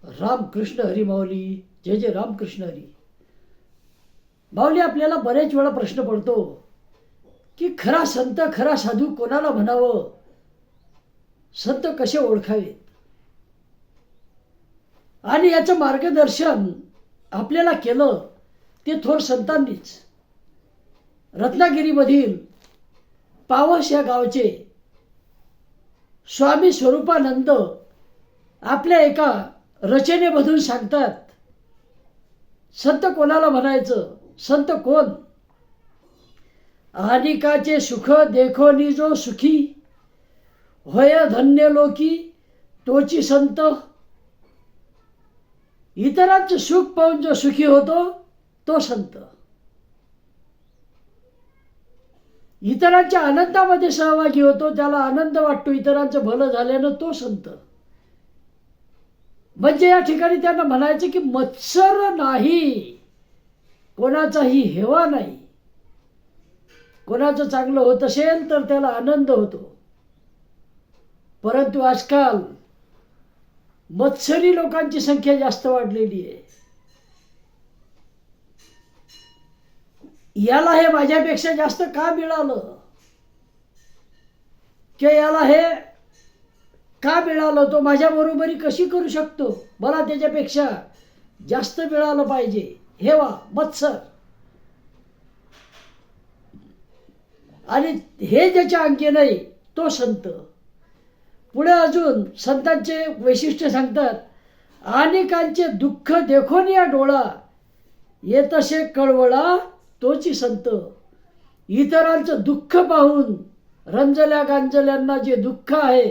रामकृष्ण हरी माऊली. जय जय रामकृष्ण हरी. माऊली, आपल्याला बरेच वेळा प्रश्न पडतो की खरा संत, खरा साधू कोणाला म्हणावं, संत कसे ओळखावेत. आणि याचं मार्गदर्शन आपल्याला केलं ते थोर संतांनीच. रत्नागिरीमधील पावस या गावचे स्वामी स्वरूपानंद आपल्या एका रचनेमधून सांगतात, संत कोणाला म्हणायचं, संत कोण. अनिकाचे सुख देखोनी जो सुखी, होय धन्य लोकी तोची संत. इतरांचं सुख पाहून जो सुखी होतो तो संत. इतरांच्या आनंदामध्ये सहभागी होतो, त्याला आनंद वाटतो, इतरांचं भलं झाल्यानं तो संत. म्हणजे या ठिकाणी त्यांना म्हणायचं की मत्सर नाही, कोणाचाही हेवा नाही. कोणाचं चांगलं होत असेल तर त्याला आनंद होतो. परंतु आजकाल मत्सरी लोकांची संख्या जास्त वाढलेली आहे. याला हे माझ्यापेक्षा जास्त का मिळालं, की याला हे का मिळालं, तो माझ्या बरोबरी कशी करू शकतो, मला त्याच्यापेक्षा जास्त मिळालं पाहिजे. हेवा, मत्सर. आणि हे ज्याच्या अंगी नाही तो संत. पुढे अजून संतांचे वैशिष्ट्य सांगतात, अनेकांचे दुःख देखोन या डोळा, येतसे कळवळा तोची संत. इतरांचं दुःख पाहून, रंजल्या गांजल्यांना जे दुःख आहे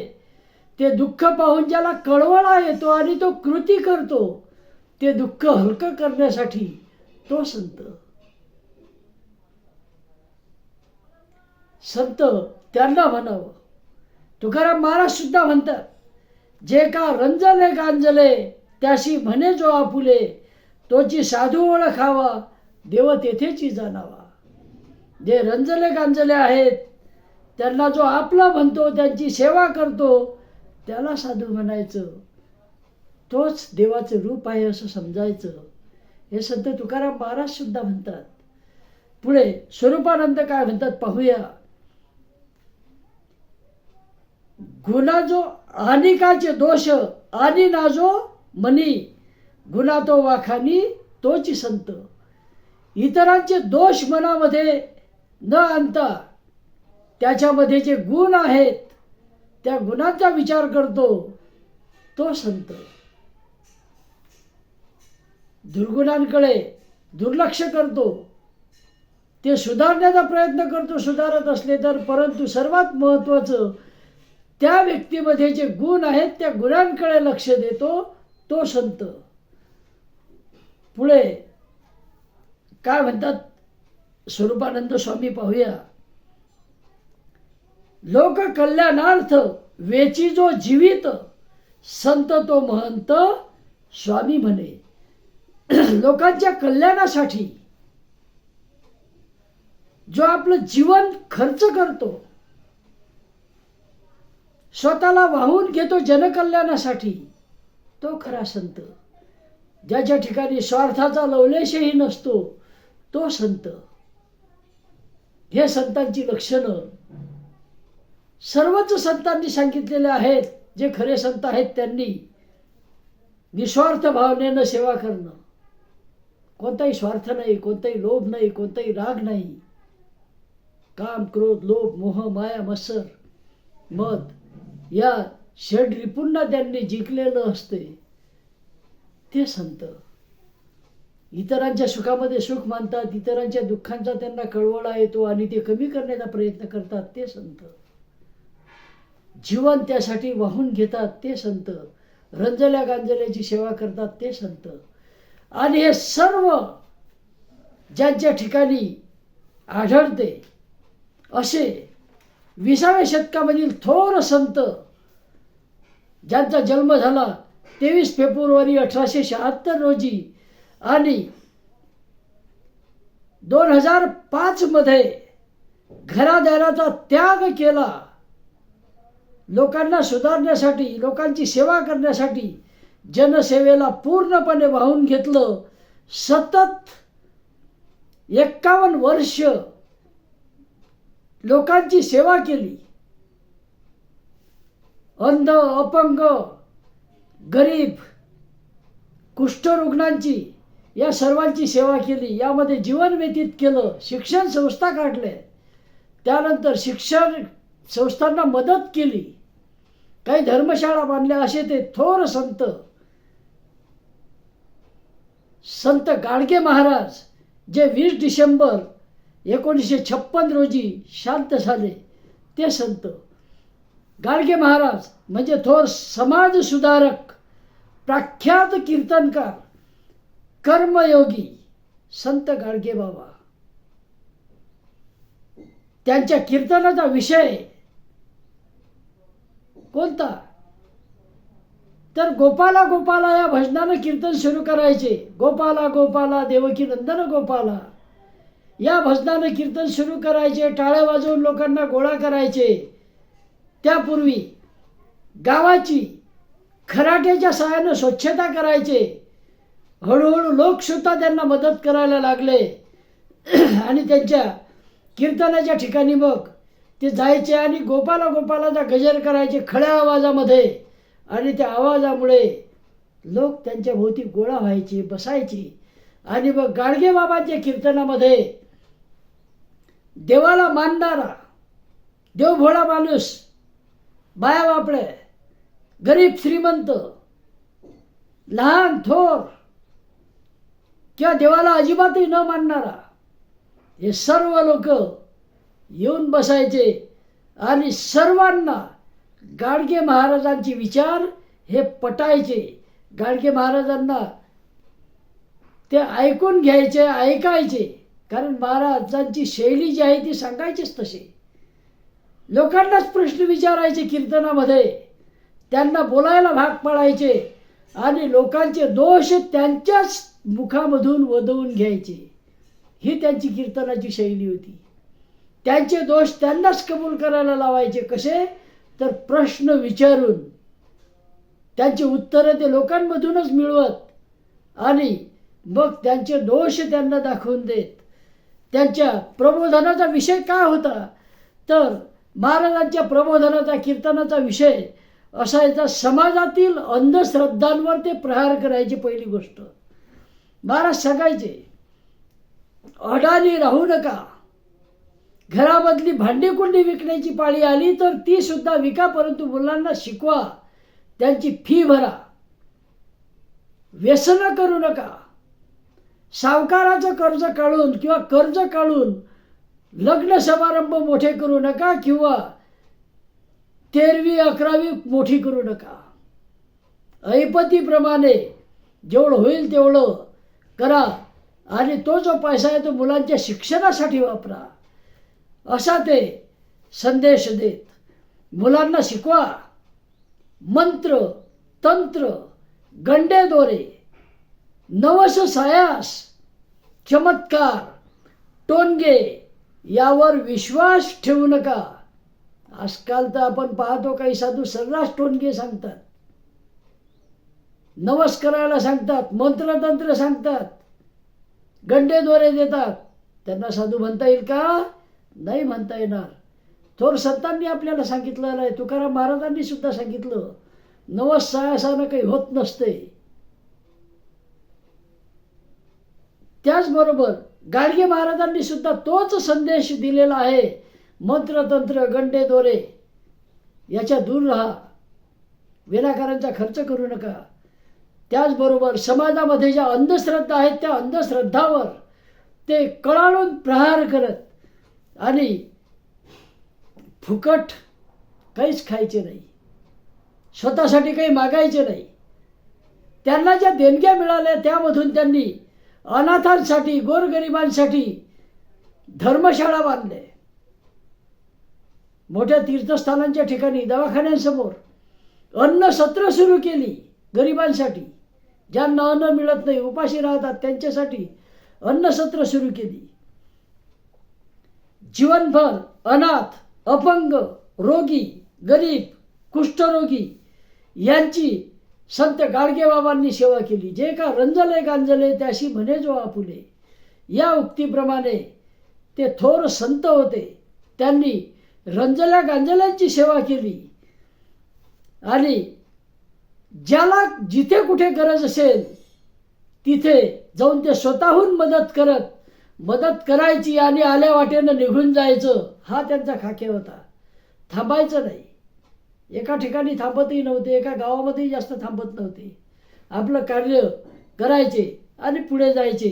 ते दुःख पाहून ज्याला कळवळा येतो आणि तो कृती करतो, ते दुःख हलकं करण्यासाठी तो संत. संत त्यांना म्हणावं. तुकाराम महाराज सुद्धा म्हणतात, जे का रंजले गांजले त्याशी म्हणे जो आपुले, तोची साधू ओळखावा देव तेथेची जाणावा. जे रंजले गांजले आहेत त्यांना जो आपला म्हणतो, त्यांची सेवा करतो, त्याला साधू म्हणायचं. तोच देवाचं रूप आहे असं समजायचं. हे संत तुकाराम महाराज सुद्धा म्हणतात. पुढे स्वरूपानंद काय म्हणतात पाहूया. गुणा जो अनिकाचे दोष, आणि ना जो मनी, गुणा तो वाखानी तोची संत. इतरांचे दोष मनामध्ये न आणता त्याच्यामध्ये जे गुण आहेत त्या गुणांचा विचार करतो तो संत. दुर्गुणांकडे दुर्लक्ष करतो, ते सुधारण्याचा प्रयत्न करतो सुधारत असले तर. परंतु सर्वात महत्त्वाचं, त्या व्यक्तीमध्ये जे गुण आहेत त्या गुणांकडे लक्ष देतो तो संत. पुढे काय म्हणतात स्वरूपानंद स्वामी पाहूया. लोक कल्याणार्थ वेची जो जीवित, संत तो महंत स्वामी म्हणे. लोकांच्या कल्याणासाठी जो आपलं जीवन खर्च करतो, स्वतःला वाहून घेतो जनकल्याणासाठी, तो खरा संत. ज्याच्या ठिकाणी स्वार्थाचा लवलेशही नसतो तो संत. हे संतांची लक्षणं सर्वच संतांनी सांगितलेले आहेत. जे खरे संत आहेत त्यांनी निस्वार्थ भावनेनं सेवा करणं, कोणताही स्वार्थ नाही, कोणताही लोभ नाही, कोणताही राग नाही. काम, क्रोध, लोभ, मोह, माया, मत्सर, मद या षड रिपुंना त्यांनी जिंकलेलं असते ते संत. इतरांच्या सुखामध्ये सुख मानतात, इतरांच्या दुःखांचा त्यांना कळवळा येतो आणि ते कमी करण्याचा प्रयत्न करतात ते संत. जीवन त्यासाठी वाहून घेतात ते संत. रंजल्या गांजल्याची सेवा करतात ते संत. आणि हे सर्व ज्यांच्या ठिकाणी आढळते असे 20व्या शतकामधील थोर संत, ज्यांचा जन्म झाला 23 फेब्रुवारी 1876 रोजी आणि 2005 मध्ये घरादाराचा त्याग केला, लोकांना सुधारण्यासाठी, लोकांची सेवा करण्यासाठी जनसेवेला पूर्णपणे वाहून घेतलं. सतत 51 वर्ष लोकांची सेवा केली. अंध, अपंग, गरीब, कुष्ठरुग्णांची या सर्वांची सेवा केली. यामध्ये जीवन व्यतीत केलं. शिक्षण संस्था काढल्या. त्यानंतर शिक्षण संस्थांना मदत केली. काही धर्मशाळा बांधल्या. असे ते थोर संत. संत गाडगे महाराज जे 20 डिसेंबर 1956 रोजी शांत झाले, ते संत गाडगे महाराज म्हणजे थोर समाज सुधारक, प्रख्यात कीर्तनकार, कर्मयोगी संत गाडगे बाबा. त्यांच्या कीर्तनाचा विषय कोणता? तर गोपाला गोपाला या भजनानं कीर्तन सुरू करायचे. गोपाला गोपाला देवकी नंदन गोपाला या भजनानं कीर्तन सुरू करायचे. टाळ्या वाजवून लोकांना गोळा करायचे. त्यापूर्वी गावाची खराट्याच्या सहाय्यानं स्वच्छता करायचे. हळूहळू लोकसुद्धा त्यांना मदत करायला लागले आणि त्यांच्या कीर्तनाच्या ठिकाणी मग ते जायचे आणि गोपाला गोपालाचा गजर करायचे खड्या आवाजामध्ये. आणि त्या आवाजामुळे लोक त्यांच्या भोवती गोळा व्हायचे, बसायचे. आणि मग गाडगे बाबांच्या कीर्तनामध्ये देवाला मानणारा, देवभोळा माणूस, बाया बापडे, गरीब श्रीमंत, लहान थोर किंवा देवाला अजिबातही न मानणारा, हे सर्व लोक येऊन बसायचे आणि सर्वांना गाडगे महाराजांचे विचार हे पटायचे. गाडगे महाराजांना ते ऐकून घ्यायचे, ऐकायचे. कारण महाराजांची शैली जी आहे ती सांगायचीच तशी. लोकांनाच प्रश्न विचारायचे कीर्तनामध्ये, त्यांना बोलायला भाग पाडायचे आणि लोकांचे दोष त्यांच्याच मुखामधून वदवून घ्यायचे. ही त्यांची कीर्तनाची शैली होती. त्यांचे दोष त्यांनाच कबूल करायला लावायचे. कसे? तर प्रश्न विचारून त्यांची उत्तरं ते लोकांमधूनच मिळवत आणि मग त्यांचे दोष त्यांना दाखवून देत. त्यांच्या प्रबोधनाचा विषय काय होता? तर महाराजांच्या प्रबोधनाचा, कीर्तनाचा विषय असायचा समाजातील अंधश्रद्धांवर ते प्रहार करायचे. पहिली गोष्ट महाराज सांगायचे, अडाणी राहू नका. घरामधली भांडीकुंडी विकण्याची पाळी आली तर ती सुद्धा विका, परंतु मुलांना शिकवा, त्यांची फी भरा. व्यसन करू नका. सावकाराचं कर्ज काढून किंवा कर्ज काढून लग्न समारंभ मोठे करू नका किंवा 13वी 11वी मोठी करू नका. ऐपतीप्रमाणे जेवढं होईल तेवढं करा आणि तो जो पैसा आहे तो मुलांच्या शिक्षणासाठी वापरा. असा ते संदेश देत. मुलांना शिकवा. मंत्र, तंत्र, गंडे दोरे, नवस सायास, चमत्कार, टोनगे यावर विश्वास ठेवू नका. आजकाल तर आपण पाहतो काही साधू सर्रास टोनगे सांगतात, नवस करायला सांगतात, मंत्रतंत्र सांगतात, गंडे दोरे देतात. त्यांना साधू म्हणता येईल का? नाही म्हणता येणार. थोर संतांनी आपल्याला सांगितलेलं आहे. तुकाराम महाराजांनी सुद्धा सांगितलं, नवस सायासानं काही होत नसते. त्याचबरोबर गाडगे महाराजांनी सुद्धा तोच संदेश दिलेला आहे. मंत्रतंत्र, गंडे दोरे याच्या दूर राहा. विनाकारांचा खर्च करू नका. त्याचबरोबर समाजामध्ये ज्या अंधश्रद्धा आहेत त्या अंधश्रद्धावर ते कळाळून प्रहार करत आणि फुकट काहीच खायचे नाही, स्वतःसाठी काही मागायचे नाही. त्यांना ज्या देणग्या मिळाल्या त्यामधून त्यांनी अनाथांसाठी, गोरगरिबांसाठी धर्मशाळा बांधल्या. मोठ्या तीर्थस्थानांच्या ठिकाणी, दवाखान्यांसमोर अन्न सत्र सुरू केली गरिबांसाठी. ज्यांना अन्न मिळत नाही, उपाशी राहतात, त्यांच्यासाठी अन्न सत्र सुरू केली. जीवनभर अनाथ, अपंग, रोगी, गरीब, कुष्ठरोगी यांची संत गाडगेबाबांनी सेवा केली. जे का रंजले गांजले त्याशी म्हणे जो आपुले, या उक्तीप्रमाणे ते थोर संत होते. त्यांनी रंजल्या गांजल्यांची सेवा केली आणि ज्याला जिथे कुठे गरज असेल तिथे जाऊन ते स्वतःहून मदत करायची आणि आल्या वाटेनं निघून जायचं, हा त्यांचा खाके होता. थांबायचं नाही. एका ठिकाणी थांबतही नव्हते, एका गावामध्येही जास्त थांबत नव्हते. आपलं कार्य करायचे आणि पुढे जायचे.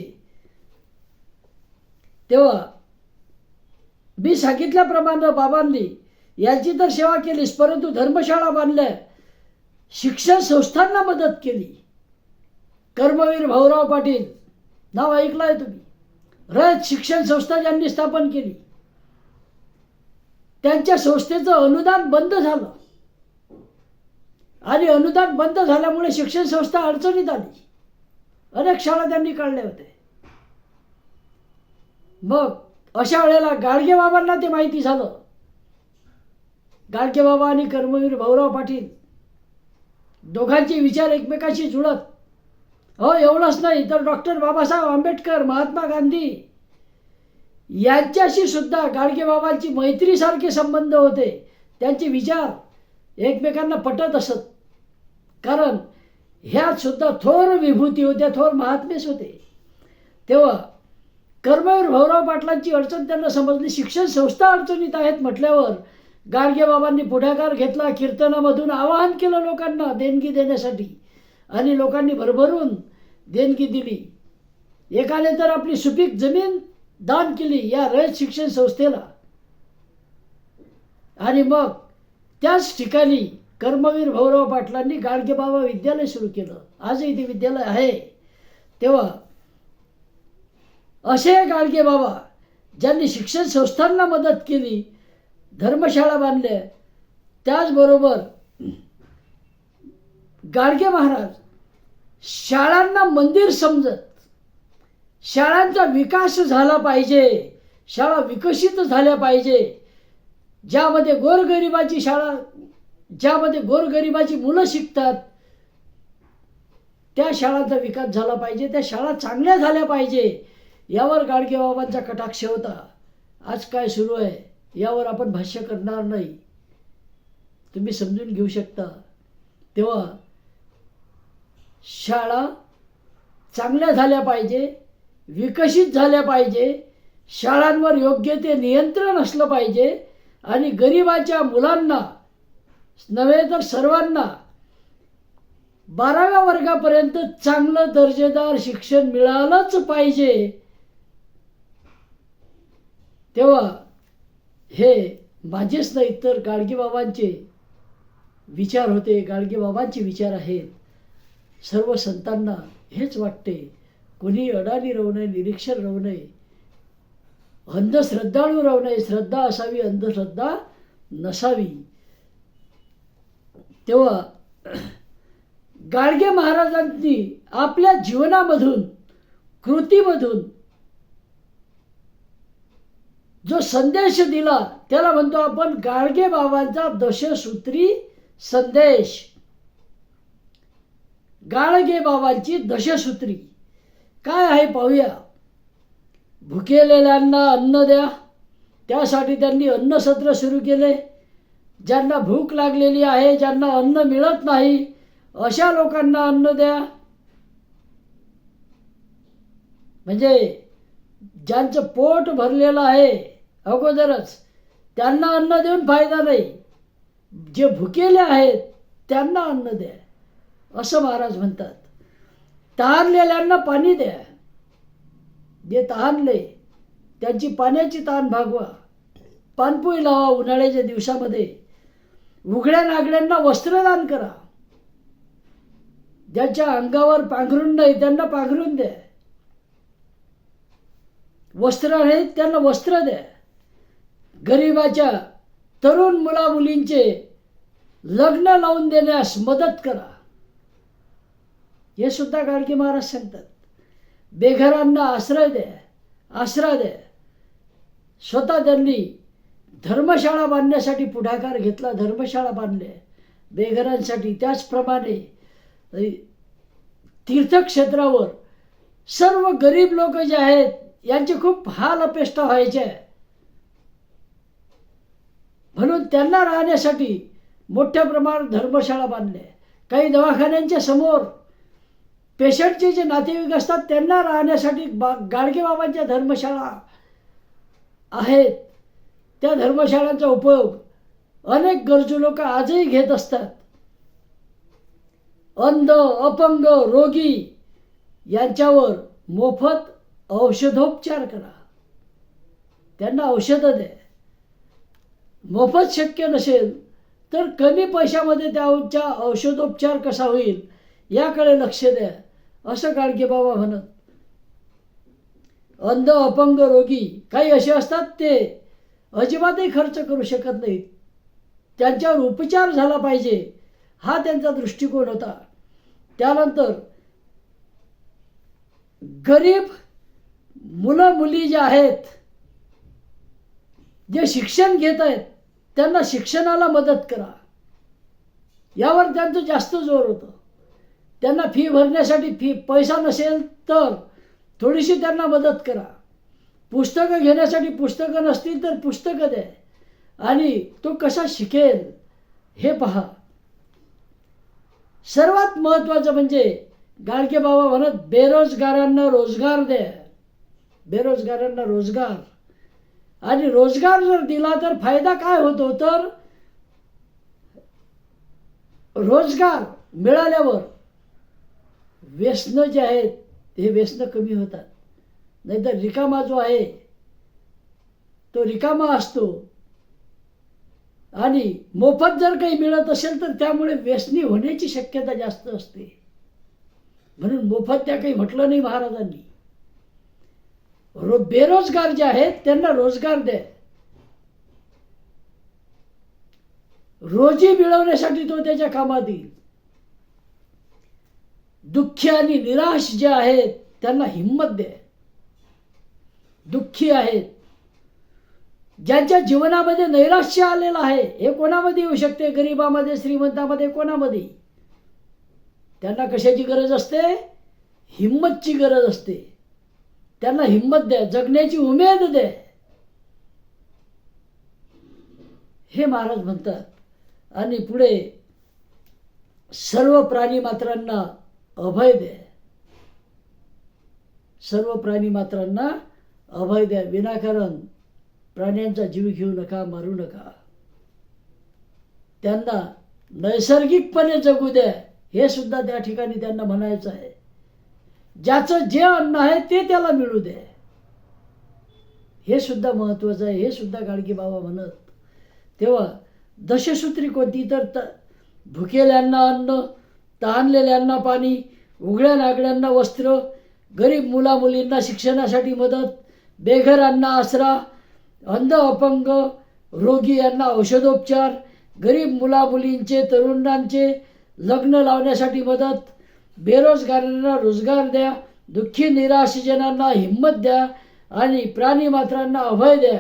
तेव्हा मी सांगितल्याप्रमाणे बाबांनी यांची तर सेवा केलीच, परंतु धर्मशाळा बांधल्या, शिक्षण संस्थांना मदत केली. कर्मवीर भाऊराव पाटील नाव ऐकलं आहे तुम्ही. रयत शिक्षण संस्था ज्यांनी स्थापन केली, त्यांच्या संस्थेचं अनुदान बंद झालं आणि अनुदान बंद झाल्यामुळे शिक्षण संस्था अडचणीत आली. अनेक शाळा त्यांनी काढल्या होत्या. मग अशा वेळेला गाडगेबाबांना ते माहिती झालं. गाडगेबाबा आणि कर्मवीर भाऊराव पाटील दोघांचे विचार एकमेकाशी जुळत. हो, एवढंच नाही तर डॉक्टर बाबासाहेब आंबेडकर, महात्मा गांधी यांच्याशी सुद्धा गाडगेबाबांची मैत्रीसारखे संबंध होते. त्यांचे विचार एकमेकांना पटत असत, कारण ह्यात सुद्धा थोर विभूती होत्या, थोर महात्मेच होते. तेव्हा कर्मवीर भाऊराव पाटलांची अडचण त्यांना समजली. शिक्षण संस्था अडचणीत आहेत म्हटल्यावर गाडगेबाबांनी पुढाकार घेतला. कीर्तनामधून आवाहन केलं लोकांना देणगी देण्यासाठी आणि लोकांनी भरभरून देणगी दिली. एकाने तर आपली सुपीक जमीन दान केली या रयत शिक्षण संस्थेला. आणि मग त्याच ठिकाणी कर्मवीर भाऊराव पाटलांनी गाडगेबाबा विद्यालय सुरू केलं. आजही ते विद्यालय आहे. तेव्हा असे गाडगेबाबा ज्यांनी शिक्षण संस्थांना मदत केली, धर्मशाळा बांधल्या, त्याचबरोबर गाडगे महाराज शाळांना मंदिर समजत, शाळांचा विकास झाला पाहिजे, शाळा विकसित झाल्या पाहिजे, ज्यामध्ये गोरगरिबाची शाळा, ज्यामध्ये गोरगरिबाची मुलं शिकतात त्या शाळांचा विकास झाला पाहिजे, त्या शाळा चांगल्या झाल्या पाहिजे, यावर गाडगेबाबांचा कटाक्ष होता. आज काय सुरू आहे यावर आपण भाष्य करणार नाही, तुम्ही समजून घेऊ शकता. तेव्हा शाळा चांगल्या झाल्या पाहिजे, विकसित झाल्या पाहिजे, शाळांवर योग्य ते नियंत्रण असलं पाहिजे आणि गरिबाच्या मुलांना नव्हे तर सर्वांना 12व्या वर्गापर्यंत चांगलं दर्जेदार शिक्षण मिळालंच पाहिजे. तेव्हा हे माझेच नाही तर गाडगेबाबांचे विचार होते, गाडगेबाबांचे विचार आहेत. सर्व संतांना हेच वाटते. कोणी अडाणी राहू नये, निरीक्षर राहू नये, अंधश्रद्धाळू राहू नये, श्रद्धा असावी, अंधश्रद्धा नसावी. तेव्हा गाडगे महाराजांनी आपल्या जीवनामधून, कृतीमधून जो संदेश दिला त्याला म्हणतो आपण गाडगे बाबांचा दशसूत्री संदेश. गाडगे बाबांची दशसूत्री काय आहे पाहूया. भुकेलेल्यांना अन्न द्या, त्यासाठी त्यांनी अन्नसत्र सुरू केले. ज्यांना भूक लागलेली आहे, ज्यांना अन्न मिळत नाही, अशा लोकांना अन्न द्या. म्हणजे ज्यांचं पोट भरलेलं आहे अगोदरच त्यांना अन्न देऊन फायदा नाही, जे भुकेले आहेत त्यांना अन्न द्या, असं महाराज म्हणतात. तहानलेल्यांना पाणी द्या, जे तहानले त्यांची पाण्याची तहान भागवा. पानपोई लावा उन्हाळ्याच्या दिवसामध्ये. उघड्या नागड्यांना वस्त्रदान करा. ज्यांच्या अंगावर पांघरून नाही त्यांना पांघरून द्या. वस्त्र नाहीत त्यांना वस्त्र द्या. गरिबाच्या तरुण मुलामुलींचे लग्न लावून देण्यास मदत करा. हे सुद्धा गाडगे महाराज सांगतात. बेघरांना आश्रय द्या, आसरा द्या. स्वतः त्यांनी धर्मशाळा बांधण्यासाठी पुढाकार घेतला, धर्मशाळा बांधल्या बेघरांसाठी. त्याचप्रमाणे तीर्थक्षेत्रावर सर्व गरीब लोक जे आहेत यांचे खूप हाल अपेष्टा व्हायचे, म्हणून त्यांना राहण्यासाठी मोठ्या प्रमाणात धर्मशाळा बांधल्या. काही दवाखान्यांच्या समोर पेशंटचे जे नातेवाईक असतात त्यांना राहण्यासाठी गाडगेबाबांच्या धर्मशाळा आहेत. त्या धर्मशाळांचा उपयोग अनेक गरजू लोक आजही घेत असतात. अंध, अपंग, रोगी यांच्यावर मोफत औषधोपचार करा, त्यांना औषधं द्या. मोफत शक्य नसेल तर कमी पैशामध्ये त्यांचा औषधोपचार कसा होईल याकडे लक्ष द्या, असं गाडगेबाबा म्हणत. अंध, अपंग, रोगी काही असे असतात ते अजिबातही खर्च करू शकत नाहीत, त्यांच्यावर उपचार झाला पाहिजे हा त्यांचा दृष्टिकोन होता. त्यानंतर गरीब मुलं मुली जे आहेत, जे शिक्षण घेत आहेत त्यांना शिक्षणाला मदत करा, यावर त्यांचं जास्त जोर होतं. त्यांना फी भरण्यासाठी पैसा नसेल तर थोडीशी त्यांना मदत करा. पुस्तकं घेण्यासाठी पुस्तकं नसतील तर पुस्तकं द्या आणि तो कसा शिकेल हे पहा. सर्वात महत्त्वाचं म्हणजे गाडगेबाबा म्हणत बेरोजगारांना रोजगार द्या, बेरोजगारांना रोजगार. आणि रोजगार जर दिला तर फायदा काय होतो, तर रोजगार मिळाल्यावर व्यसनं जे आहेत हे व्यसनं कमी होतात. नाहीतर रिकामा जो आहे तो रिकामा असतो. आणि मोफत जर काही मिळत असेल तर त्यामुळे व्यसनी होण्याची शक्यता जास्त असते. म्हणून मोफत त्या काही म्हटलं नाही महाराजांनी. बेरोजगार जे आहेत त्यांना रोजगार द्या. रोजी मिळवण्यासाठी तो त्याच्या कामात येईल. दुःखी आणि निराश जे आहेत त्यांना हिंमत द्या. दुःखी आहेत, ज्यांच्या जीवनामध्ये नैराश्य आलेलं आहे, हे कोणामध्ये येऊ शकते, गरिबामध्ये, श्रीमंतामध्ये, कोणामध्ये. त्यांना कशाची गरज असते, हिंमतची गरज असते. त्यांना हिंमत द्या, जगण्याची उमेद द्या, हे महाराज म्हणतात. आणि पुढे सर्व प्राणी मात्रांना अभय द्या, सर्व प्राणी मात्रांना अभय द्या. विनाकारण प्राण्यांचा जीव घेऊ नका, मारू नका. त्यांना नैसर्गिकपणे जगू द्या, हे सुद्धा त्या ठिकाणी त्यांना म्हणायचं आहे. ज्याचं जे अन्न आहे ते त्याला मिळू द्या, हे सुद्धा महत्त्वाचं आहे, हे सुद्धा गाडगेबाबा म्हणत. तेव्हा दशसूत्री कोणती, तर भुकेल्यांना अन्न, तहानलेल्यांना पाणी, उघड्या नागड्यांना वस्त्र, गरीब मुला मुलींना शिक्षणासाठी मदत, बेघरांना आसरा, अंध अपंग रोगी यांना औषधोपचार, गरीब मुला मुलींचे तरुणांचे लग्न लावण्यासाठी मदत, बेरोजगारांना रोजगार द्या, दुःखी निराशजनांना हिंमत द्या आणि प्राणी मात्रांना अभय द्या.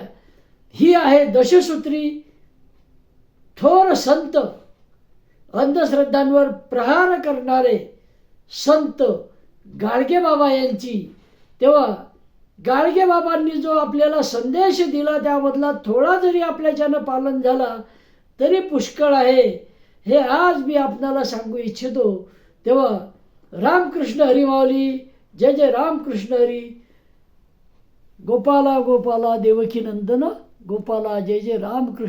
ही आहे दशसूत्री. थोर संत, अंधश्रद्धांवर प्रहार करणारे संत गाडगेबाबा यांची. तेव्हा गाडगेबाबांनी जो आपल्याला संदेश दिला त्यामधला थोडा जरी आपल्याच्यानं पालन झाला तरी पुष्कळ आहे, हे आज मी आपणाला सांगू इच्छितो. तेव्हा रामकृष्ण हरी माऊली. जय जय रामकृष्ण हरी. गोपाला गोपाला देवकी नंदन गोपाला. जय जय रामकृष्ण.